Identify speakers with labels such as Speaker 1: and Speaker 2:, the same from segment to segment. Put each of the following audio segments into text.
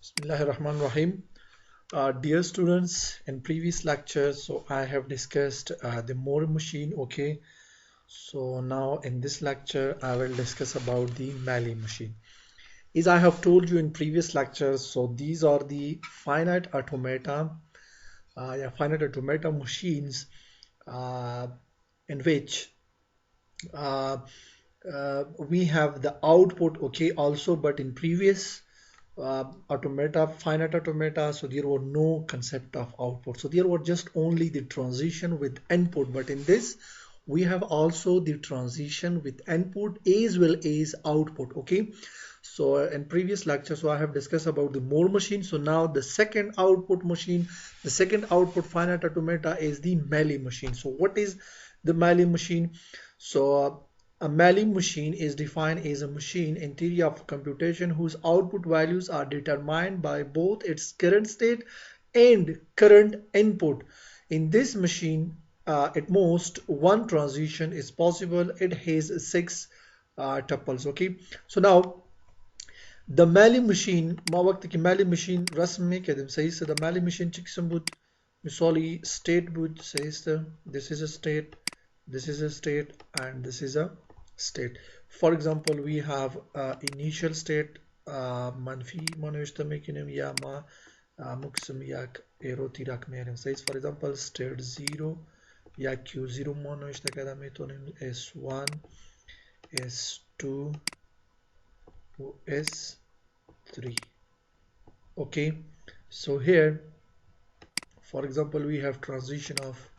Speaker 1: Bismillahirrahmanirrahim. Dear students, in previous lectures, I have discussed the Mealy machine. Okay, so now in this lecture, I will discuss about the Mealy machine. As I have told you in previous lectures, so these are the finite automata machines uh, in which uh, we have the output. Okay, also, but in previous finite automata, so there were no concept of output, so there were just only the transition with input. But in this we have also the transition with input as well as output. Okay, so in previous lecture, so I have discussed about the Mealy machine. So now the second output machine, the second output finite automata is the Mealy machine. So what is the Mealy machine? So a Mealy machine is defined as a machine in theory of computation whose output values are determined by both its current state and current input. In this machine, at most one transition is possible. It has six tuples. Okay, so now the Mealy machine ما وقت कि Mealy machine رسم كده सही the Mealy machine çıksın bu misali state bu सही this is a state, this is a state, and this is a state. For example, we have initial state منفی ما نوشته میکنیم یا ما مقسم یک ایرو تیرک میاریم سعی. For example, state 0 یا q0 ما نوشته کده میتونیم s1 s2 و s3. Okay, so here for example we have transition of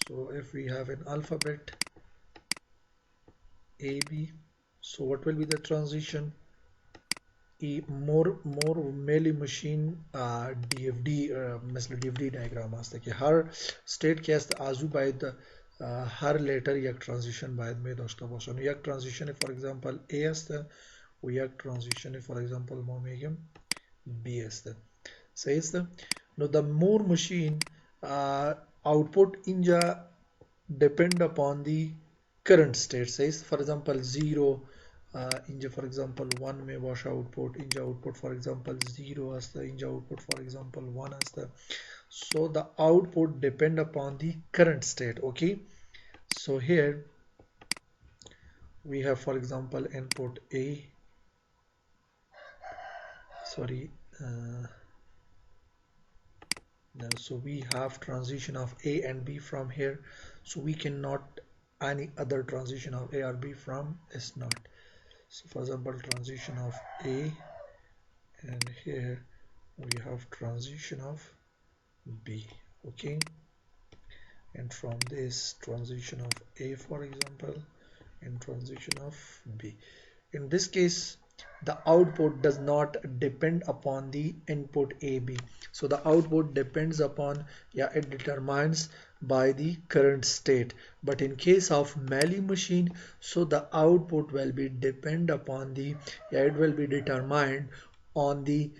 Speaker 1: so if we have an alphabet AB, so what will be the transition? more Mealy machine DFD مثل DFD diagram هست که هر state که است آزو باید هر letter یک transition باید می داشته باشن. یک transition for example A است و یک transition for example ما میگیم B است. صحیح است. Now the Mealy machine output اینجا depend upon the current state. Says for example 0 اینجا for example 1 may wash output, اینجا output for example 0 است, اینجا output for example 1 است. So the output depend upon the current state. Okay, so here we have for example input A, sorry no, so we have transition of A and B from here, so we cannot any other transition of A or B from S0. So for example transition of A, and here we have transition of B. Okay, and from this transition of A for example and transition of B. In this case the output does not depend upon the input AB, so the output depends upon, yeah, it determines by the current state. But in case of Mealy machine, so the output will be depend upon the, yeah, it will be determined on the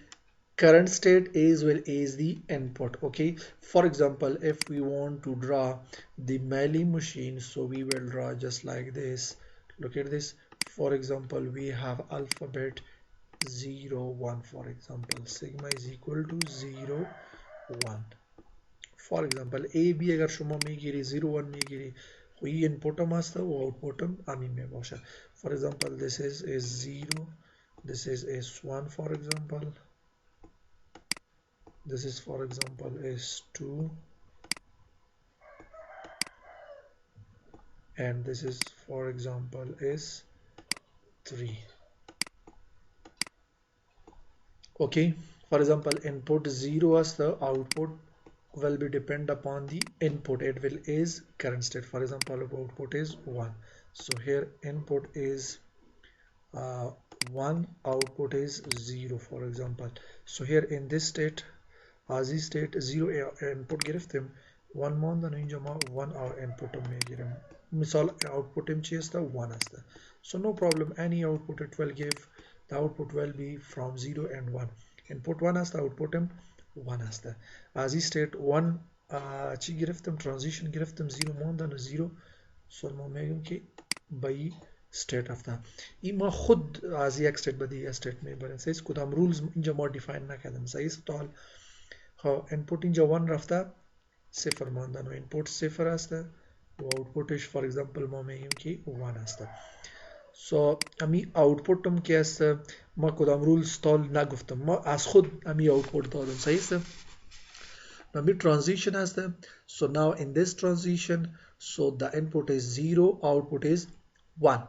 Speaker 1: current state as well as the input. Okay, for example if we want to draw the Mealy machine, so we will draw just like this. Look at this. For example we have alphabet 0 1, for example sigma is equal to 0 1. For example AB اگر شما میگیری 0 1 میگیری خب این input هم هست و output هم همین می باشه. For example this is S0, this is S1 for example, this is for example S2, and this is for example S3. Okay, for example input 0 as the output will be depend upon the input, it will is current state. For example output is 1, so here input is 1, output is 0 for example. So here in this state as this state 0 input گرفتیم 1 ماندن اینجا ما 1 input میگیریم مثال output چی است 1 است. So no problem, any output it will give, the output will be from 0 and 1. input 1 است output 1 است. از این state 1 چی گرفتم transition گرفتم 0 ماندن 0. so ما میگیم که به استیت رفته. این ما خود از یک استیت به دیگه استیت میبریم. سیز کدام رولز اینجا ما دیفاین نکردیم. سیز تا ها اینپوت اینجا 1 رفته، صفر ماندن و اینپوت صفر است و آوتپوتش فور اگزامپل ما میگیم که 1 است. سو امی آوتپوت هم که است ما کدام رولز تال نگفتم، ما از خود امی آوتپوت دادم. صحیح است. امی transition است. So now in this transition, so the input is 0, output is 1.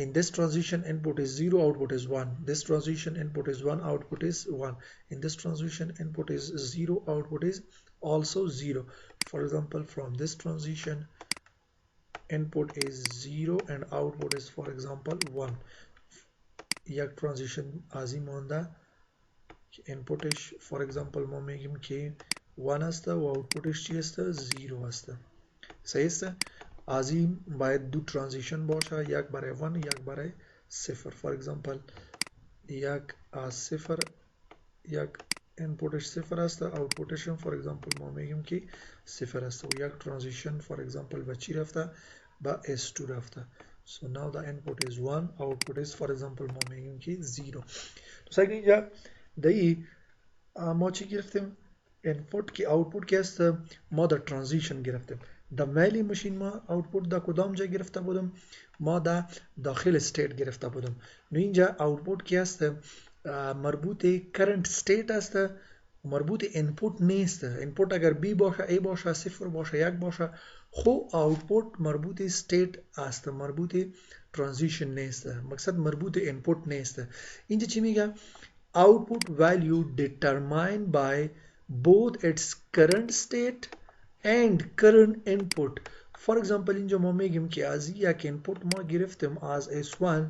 Speaker 1: In this transition, input is 0, output is 1. This transition, input is 1, output is 1. In this transition, input is 0, output is also 0. For example, from this transition, input is 0 and output is for example 1. یک transition ازی مانده inputش for example ما میگیم که 1 است و outputش چی است؟ 0 است. صحیح است. ازی باید دو transition باشه، یک برای 1 یک برای 0. for example یک از 0 یک inputش 0 است، outputش for example ما میگیم که 0 است و یک transition for example به چی رفته؟ به S2 رفته. So now the input is 1, output is for example ما میگیم که 0. تو اینجا دایی ما چی گرفتیم؟ input که output که است ما در transition گرفتیم. در میلی ماشین ما output در کدام جا گرفته بودم؟ ما در داخل state گرفته بودم. نو اینجا output که است مربوط current state است، مربوط input نیست. input اگر B باشه، A باشه، 0 باشه، 1 باشه، خو output مربوط state است، مربوط transition نیست. مقصد مربوط input نیست. اینجا چی میگه؟ output value determined by both its current state and current input. For example اینجا ما میگیم که از یک input ما گرفتیم از S1،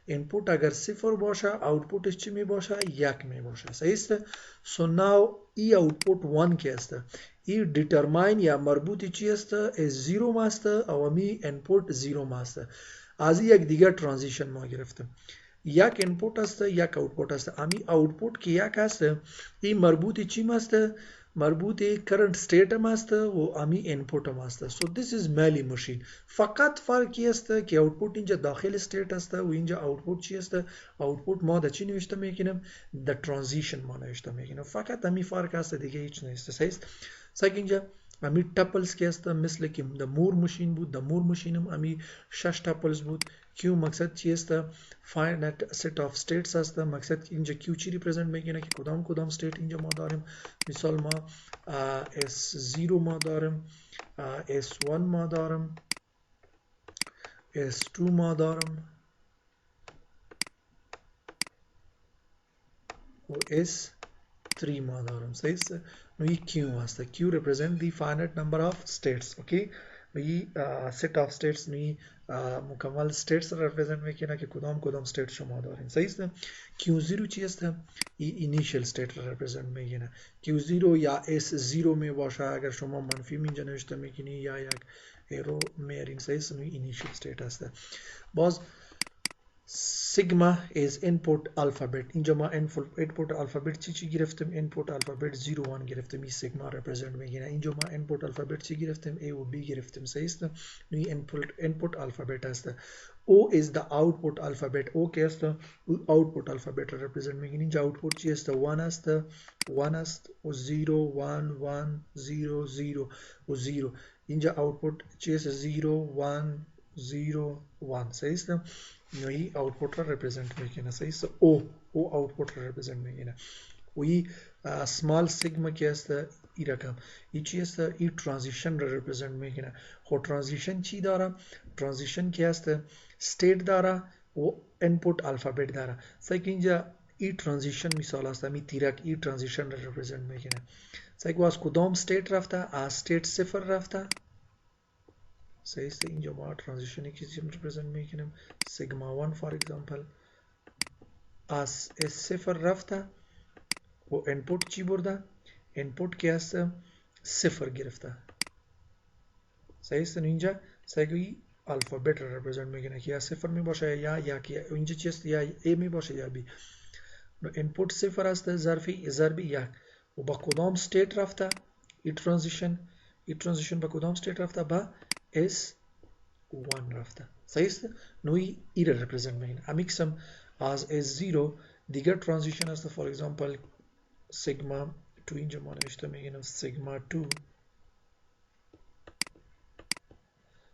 Speaker 1: input اگر 0 باشه outputش چی می باشه؟ 1 می باشه. صحیح است. So now ای output 1 که است، ای determine یا مربوط چی است؟ S0 است و امی input 0 است. از یک دیگر transition ما گرفتیم، یک input است یک output است. امی output که یک است ای مربوط چی است؟ مربوط current state هم است و امی input هم است. So this is Mealy machine. فقط فرقی است که output اینجا داخل state است و اینجا output چی است؟ output ما در چی نوشته میکنیم؟ در transition ما نوشته میکنیم. فقط امی فرق است، دیگه هیچ نیست. صحیح است. سگ اینجا امی تپلز که است مثل که در مور ماشین بود، در مور ماشین هم امی 6 تپلز بود. کیو مقصد چی است؟ finite set of states است. مقصد اینجا کیو چی ریپرزنت میکنه که کدام state اینجا ما داریم. مثال ما S0 ما داریم، S1 ما دارم، S2 ما دارم و S3 ما دارم. صحیح است. نو این Q است. Q represent the finite number of states. اوکی. و این set of states نوی مکمل states represent میکنه که کدام state شما دارین. صحیح است. Q0 چی است؟ این initial state represent میکنه. Q0 یا S0 می باشه اگر شما منفی اینجا نوشته میکنی یا یک ایرو میارین. صحیح است. نوی initial state است. باز sigma is input alphabet. اینجا ما input alphabet چی گرفتیم؟ input alphabet 01 گرفتیم. این sigma represent میگیره. اینجا ما input alphabet چی گرفتیم؟ A و B گرفتیم. صحیح است. این input alphabet است. O is the output alphabet. O که است output alphabet represent میگیره. اینجا output چی است؟ 1 است، 1 است و 0 1 1 0 0 و 0. اینجا output چی است؟ 0 1 0 1. صحیح است. نوعی output را represent میکنه. صحیح است. O output را represent میکنه. و این small sigma که است ای رقم ای چی است؟ ای transition را represent میکنه. خود transition چی داره؟ transition که است state داره و input alphabet داره. صحیح که اینجا ای transition مثال است. می تیرک ای transition را represent میکنه. صحیح که از کدام state رفته؟ از state 0 رفته. صحیح است. اینجا ما transition کی represent میکنیم؟ sigma 1 for example از S0 رفته و input چی برده؟ input که است 0 گرفته. صحیح است. اینجا صحیح alphabet را represent میکنه که یا 0 می باشه یا اینجا چی است؟ یا A می باشه یا B. input 0 است ضرب 1 و با کدام state رفته؟ این transition با کدام state رفته؟ با S1 رفته. صحیح است نوعی ای را represent میکنه امیکسم as S0 دیگر ترانزیشن است for example sigma 2 اینجا ما نوشته میگیم sigma 2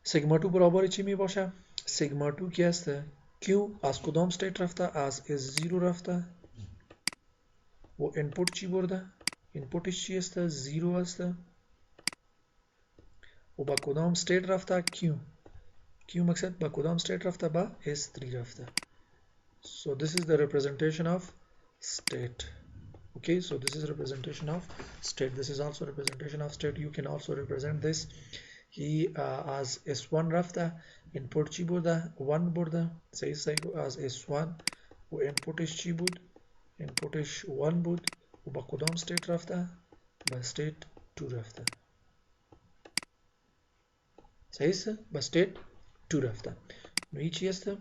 Speaker 1: sigma 2 برابر چی می باشه sigma 2 کی است Q از کدام state رفته از S0 رفته و input چی برده inputش چی است 0 است و با کدام state رفته Q مقصد با کدام state رفته با S3 رفته so this is the representation of state okay so this is representation of state this is also representation of state you can also represent this he as S1 رفته input چی بوده 1 بوده صحیح as S1 و inputش چی بود inputش 1 بود و با کدام state رفته با state 2 رفته صحیح با state 2 رفته نوعی چی است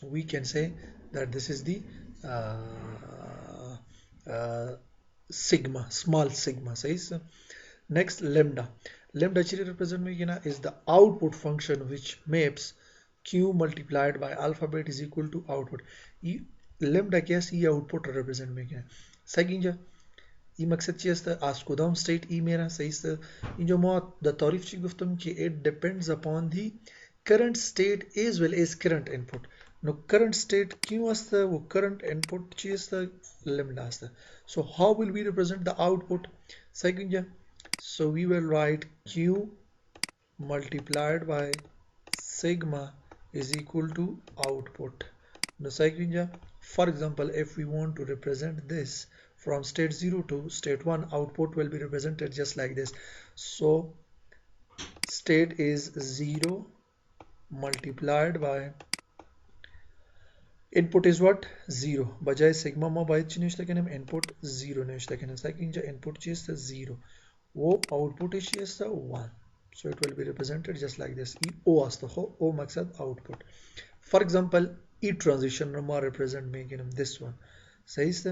Speaker 1: we can say that this is the sigma small sigma says next lambda actually represent is the output function which maps q multiplied by alphabet is equal to output lambda guess e output represent second این مقصد چی است از کدام state ای میره صحیح است اینجا ما در تعریف چی گفتم که it depends upon the current state as well as current input no current state q است و current input چی است lambda است so how will we represent the output second so we will write q multiplied by sigma is equal to output now second for example if we want to represent this from state 0 to state 1 output will be represented just like this so state is 0 multiplied by input is what 0 बजाय sigma ما باید چی نوشته کنیم input 0 نوشته کنیم ساکن اینجا input چی است 0 و output چی است 1 so it will be represented just like this ای o است خب o مقصد output for example e transition رو ما represent میکنیم this one صحیح است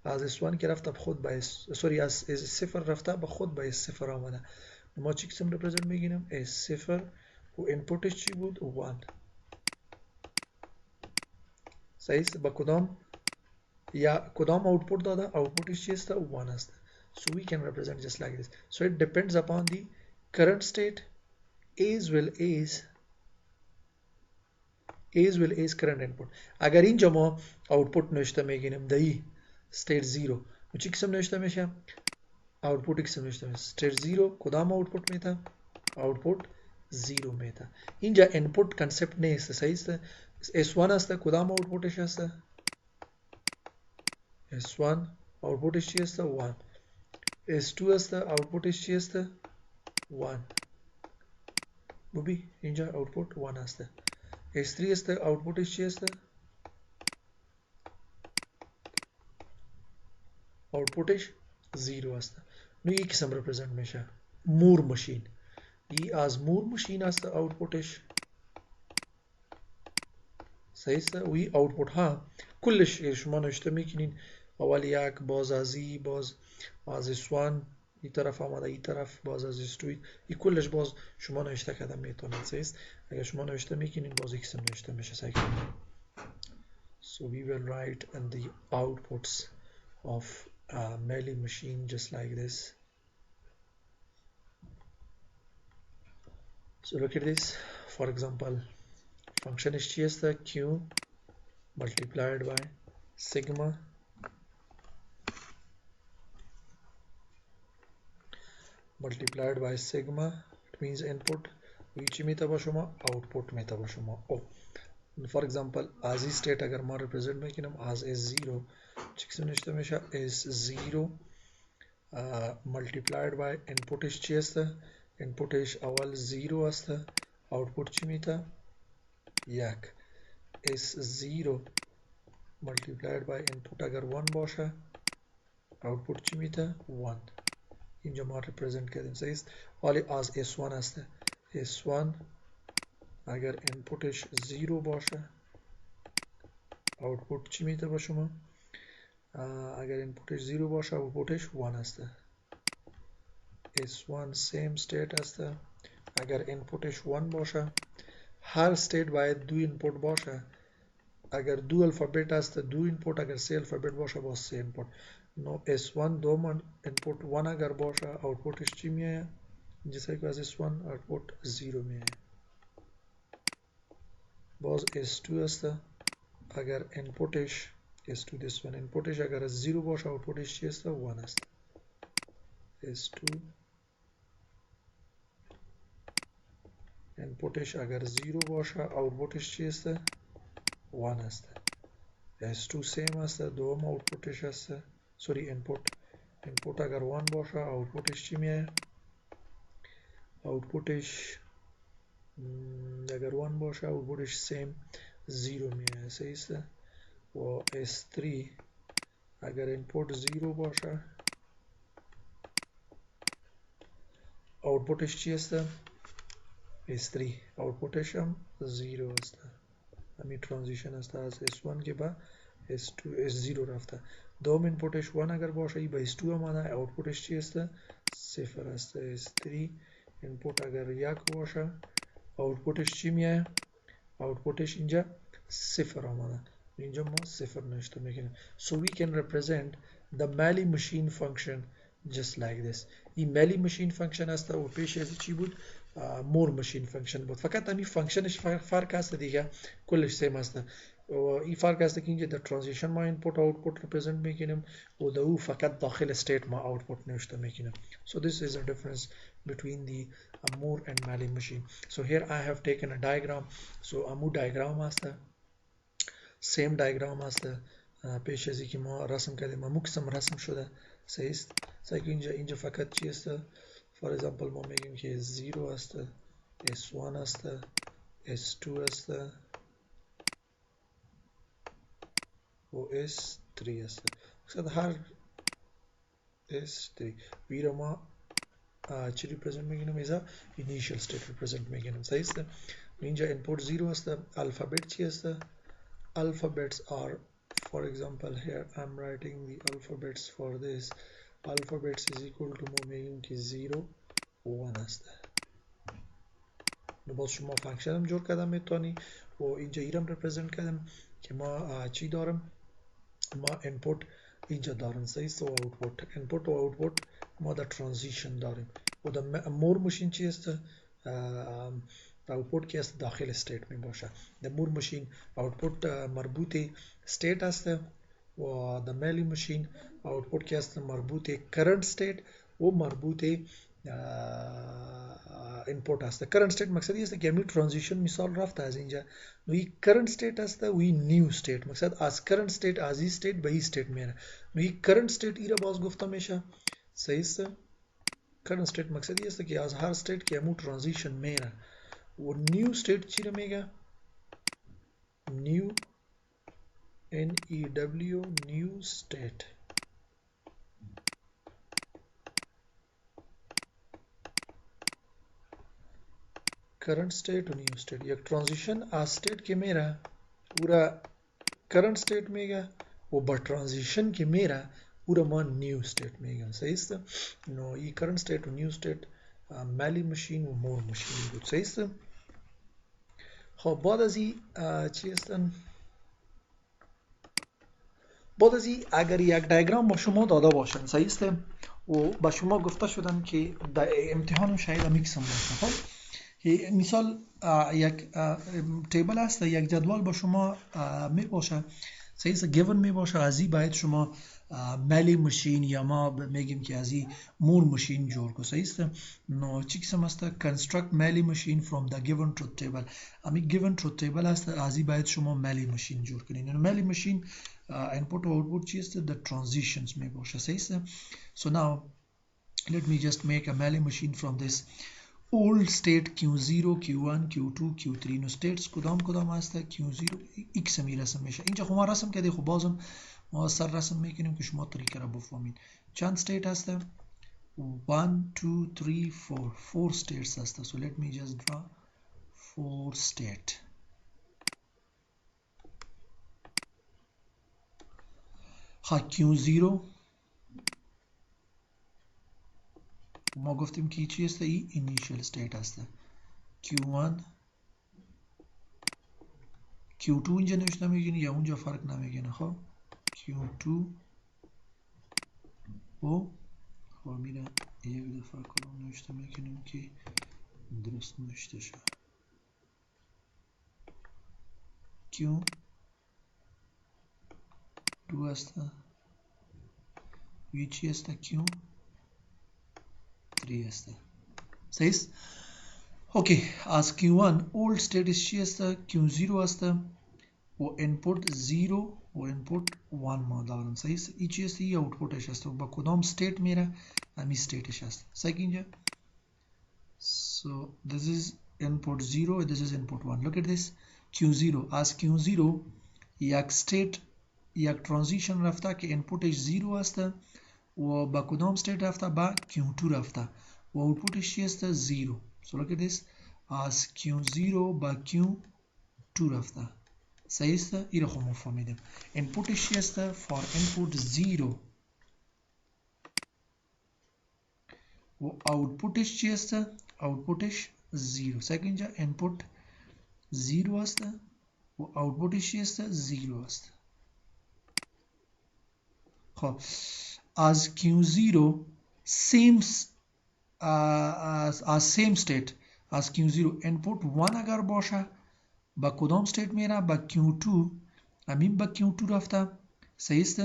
Speaker 1: از S1 که رفته خود با سوری از S0 رفته با خود با S0 آمده ما چی قسم represent میگیریم S0 و inputش چی بود 1 صحیح است با کدام یا کدام output داده outputش چی است 1 است so we can represent just like this so it depends upon the current state as well as current input اگر اینجا ما output نوشته میگیریم دایی state 0 و چی قسم نوشته میشه output قسم نوشته میشه state 0 کدام output میده output 0 میده اینجا input concept نیست صحیح است S1 است کدام outputش است S1 outputش چی است 1 S2 است outputش چی است 1 ببین اینجا output 1 است S3 است outputش چی است outputش 0 است نو یک قسم represent میشه مور ماشین ای از مور ماشین است outputش صحیح است و ای output ها کلش شما نوشته میکنین اول یک باز از ای باز از S1 این طرف آمده این طرف باز از S2 ای کلش باز شما نوشته کردن میتونید صحیح است اگر شما نوشته میکنین باز یک قسم نوشته میشه صحیح so we will write in the outputs of Mealy machine just like this so look at this for example function is چی است q multiplied by sigma multiplied by sigma it means input و چی میته با شما output میته با شما او for example as state اگر ما represent میکنیم as S0 چی قسم نوشته میشه S0 multiplied by inputش چی است inputش اول 0 است output چی میته یک S0 multiplied by input اگر 1 باشه output چی میته 1 اینجا ما represent کردیم صحیح است ولی as S1 است S1 اگر inputش 0 باشه output چی میده با شما اگر inputش 0 باشه outputش 1 است S1 same state است اگر inputش 1 باشه هر استیت باید دو اینپوت باشه. اگر دو الفابت است دو اینپوت، اگر سه الفابت باشه با سه اینپوت. نو S1 دوم اینپوت 1 اگر باشه آوتپوتش چی میاد؟ جیسا که از S1 آوتپوت 0 میاد. باز S2 است، اگر اینپوتش S2 this one اینپوتش اگر 0 باشه آوتپوتش چی است؟ 1 است. S2 اینپوتش اگر 0 باشه آوتپوتش چی است؟ 1 است. S2 سیم است، دوم آوتپوتش است. سوری اینپوت اگر 1 باشه آوتپوتش چی میاد؟ آوتپوتش اگر 1 باشه آوتپوتش سیم 0 میاد. صحیح است. و S3 اگر اینپوت 0 باشه آوتپوتش چی است؟ S3 آوتپوتش هم 0 است. همین ترانزیشن است از S1 که به S2 S0 رفته. دوم اینپوتش 1 اگر باشه ای به S2 آمده آوتپوتش چی است؟ 0 است. S3 اینپوت اگر 1 باشه آوتپوتش چی میاد؟ آوتپوتش اینجا 0 آمده. اینجا ما 0 نشته میکنیم. So we can represent the Mealy Machine function just like this. این Mealy Machine function است و پیش از چی بود؟ more machine function بود. فقط همین فانکشنش فرق است دیگه، کلش سیم است. و این فرق است که اینجا در ترانزیشن ما اینپوت آوتپوت represent میکنیم و در او فقط داخل state ما آوتپوت نوشته میکنیم. So this is a difference between the Moore and Mealy machine. So here I have taken a diagram. So امو diagram است، same diagram است. پیش از اینکه ما رسم کردیم امو قسم رسم شده. صحیح است. اینجا فقط چی است؟ For example ما میگیم که 0 است، S1 است، S2 است و S3 است. مثلا هر S3 وی رو ما چی ریپرزنت میگیم؟ ایزا initial state represent میگیم. صحیح است. اینجا input 0 است. alphabet چی است؟ Alphabets are, for example here I'm writing the alphabets for this. Alphabets is equal to ما میگیم که 0 1 است. باز شما فانکشن هم جور کردم میتونی و اینجا ایرم represent کردم که ما چی دارم؟ ما input اینجا دارم. صحیح است. و output input و output ما در transition داریم. و در مور ماشین چی است؟ output که است داخل state می باشه. در مور ماشین output مربوط state است و در میلی ماشین output که است مربوط current state و مربوط input است. current state مقصد است که همین transition مثال رفته از اینجا. نو این current state است و این new state. مقصد از current state از این state به این state میره. نو این current state ایره باز گفته میشه. صحیح است. current state مقصد است که از هر state که همون transition میره. و new state چی رو میگه؟ new N-E-W new state. current state و new state یک ترانزیشن از state که میره او را current state میگه و با ترانزیشن که میره او را ما new state میگم. صحیح است. نو این current state و new state Mealy machine و Moore machine بود. صحیح است. خب بعد از این چی هستن؟ بعد از این اگر یک دیاگرام با شما داده باشن، صحیح است، و با شما گفته شدن که در امتحان شاید میکسم باشه. خب مثال یک تیبل است، یک جدول با شما می باشه. صحیح است. given می باشه از این باید شما Mealy machine یا ما میگیم که از این Moore machine جور کو. صحیح است. نو چی قسم است؟ construct Mealy machine from the given truth table. امی given truth table است، از این باید شما Mealy machine جور کنین. Mealy machine input و output چی است؟ the transitions می باشه. صحیح است. So now let me just make a Mealy machine from this old state Q0 Q1 Q2 Q3. نو states کدام است؟ Q0 x می رسم میشه. اینجا خب ما رسم کردیم، خب بازم ما سر رسم میکنیم که شما طریقه را بفهمید. چند state هست؟ 1 2 3 4 states هست. so let me just draw 4 state. ها Q0 ما گفتیم که چی است؟ ای initial state هست. Q1 Q2 اینجا نوشته میگین یا اونجا فرق نمیکنه. خب Q2 و خب میره یک دفعه کلام نوشته میکنیم که درست نوشته شد. Q2 هسته وی چی هسته Q3 هسته. صحیح است. اوکی از Q1 اولد ستیتس چی هسته Q0 هسته و input 0 و input 1 ما دارم. صحیح است. ای چی هسته ای اوتپوتش هسته و با کدام ستیت میره همی ستیتش هست. صحیح اینجا. So this is input 0 and this is input 1. Look at this Q0 از Q0 یک ستیت یک ترانزیشن رفته که inputش 0 هسته و با کدام ستیت رفته با Q2 رفته و اوتپوتش چی هسته 0. So look at this از Q0 با Q2 رفته. صحیح است. این رو خب ما فهمیدیم. inputش چی هسته for input 0 و اوتپوتش چی هسته اوتپوتش 0. صحیح اینجا input 0 هسته و اوتپوتش چی هسته 0 هسته. خب از Q0 same از same state از Q0 input 1 اگر باشه با کدام state میره با Q2 همین با Q2 رفته. صحیح است.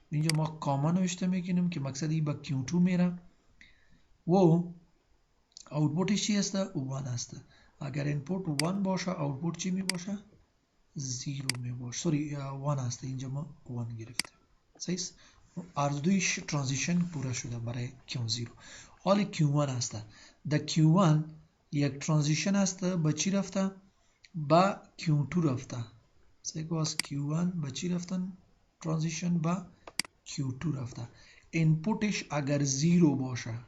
Speaker 1: اینجا ما کاما نوشته میکنیم که مقصد این با Q2 میره و اوتپوتش چی هسته 1 هسته. اگر input 1 باشه اوتپوت چی می باشه 0 می باشه. سوری 1 هسته اینجا ما 1 گرفتیم. صحیح است. از دویش ترانزیشن پورا شده برای Q0. حال Q1 هسته. در Q1 یک ترانزیشن هسته با چی رفته با Q2 رفته. صحیح از Q1 با چی رفتن ترانزیشن با Q2 رفته. اینپوتش اگر 0 باشه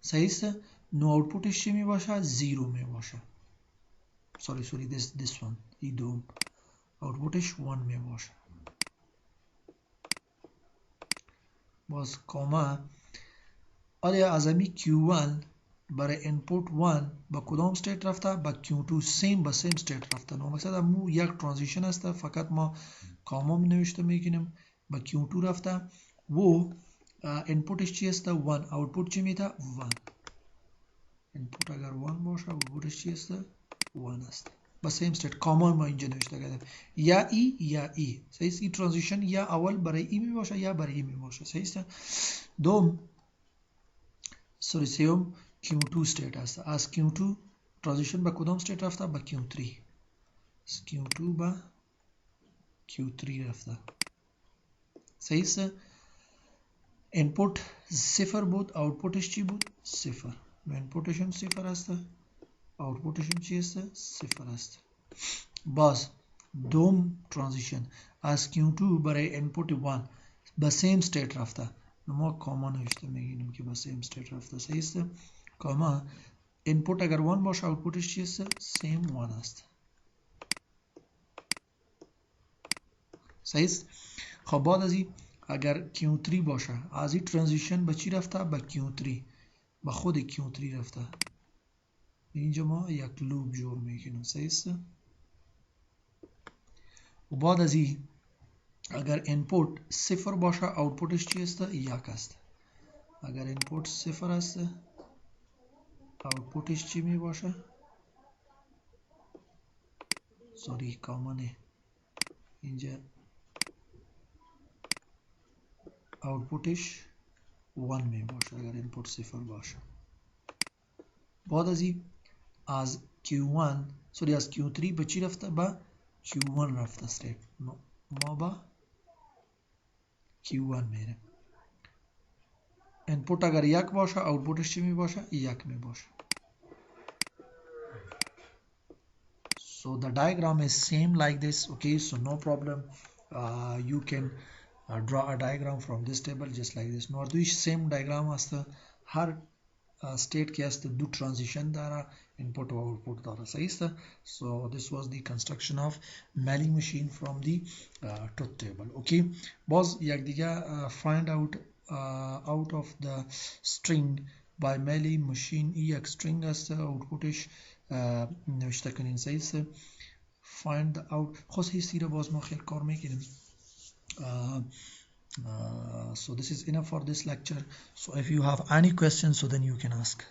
Speaker 1: صحیح است. نو اوتپوتش چی می باشه 0 می باشه. سوری this one این دوم اوتپوتش 1 می باشه. باز کاما آیا از امی Q1 برای input 1 با کدام ستیت رفته با Q2 سیم با سیم ستیت رفته. نو مقصد همو یک ترانزیشن هسته فقط ما کاما می نوشته میکنیم با Q2 رفته و inputش چی هسته 1 اوتپوت چی میده 1. input اگر 1 باشه اوتپوتش چی هسته 1 هست با سیم ستیت. کاما ما اینجا نوشته کردیم یا ای یا ای. صحیح است. این ترانزیشن یا اول برای ای می باشه یا برای ای می باشه. صحیح است. دوم سوم Q2 state هست. از Q2 ترانزیشن به کدام state رفته با Q3. Q2 با Q3 رفته. صحیح است. input 0 بود اوتپوتش چی بود 0. اینپوتش هم 0 هست اوتپوتش هم چی هست 0 هست. باز دوم ترانزیشن از Q2 برای input 1 به سیم state رفته. ما کاما نوشته میگیم که با سیم ستیت رفته. صحیح است. کاما input اگر 1 باشه اوتپوتش چی است سیم 1 است. صحیح است. خب بعد از این اگر Q3 باشه از این ترانزیشن به چی رفته با Q3 با خود Q3 رفته. اینجا ما یک لوپ جور میکنیم. صحیح است. و بعد از این اگر input 0 باشه اوتپوتش چی است 1 است. اگر input 0 است اوتپوتش چی می باشه سوری کامانه اینجا اوتپوتش 1 می باشه اگر input 0 باشه. بعد از این از Q1 سوری از Q3 به چی رفته با Q1 رفته استیت. ما با Q1 میره. input اگر 1 باشه اوتپوتش چی می باشه 1 می باشه. So the diagram is same like this. Okay, so no problem. You can draw a diagram from this table just like this. Nordish same diagram هست. هر state که هست دو transition داره input و output داره. صحیح است. So this was the construction of Mealy machine from the truth table. Okay. باز یک دیگه find out of the string by Mealy machine. یک string هست outputش نوشته کنین. صحیح است. find out خلاص هي السيرة باز ما خير كار ميكين. So this is enough for this lecture. So if you have any questions, so then you can ask.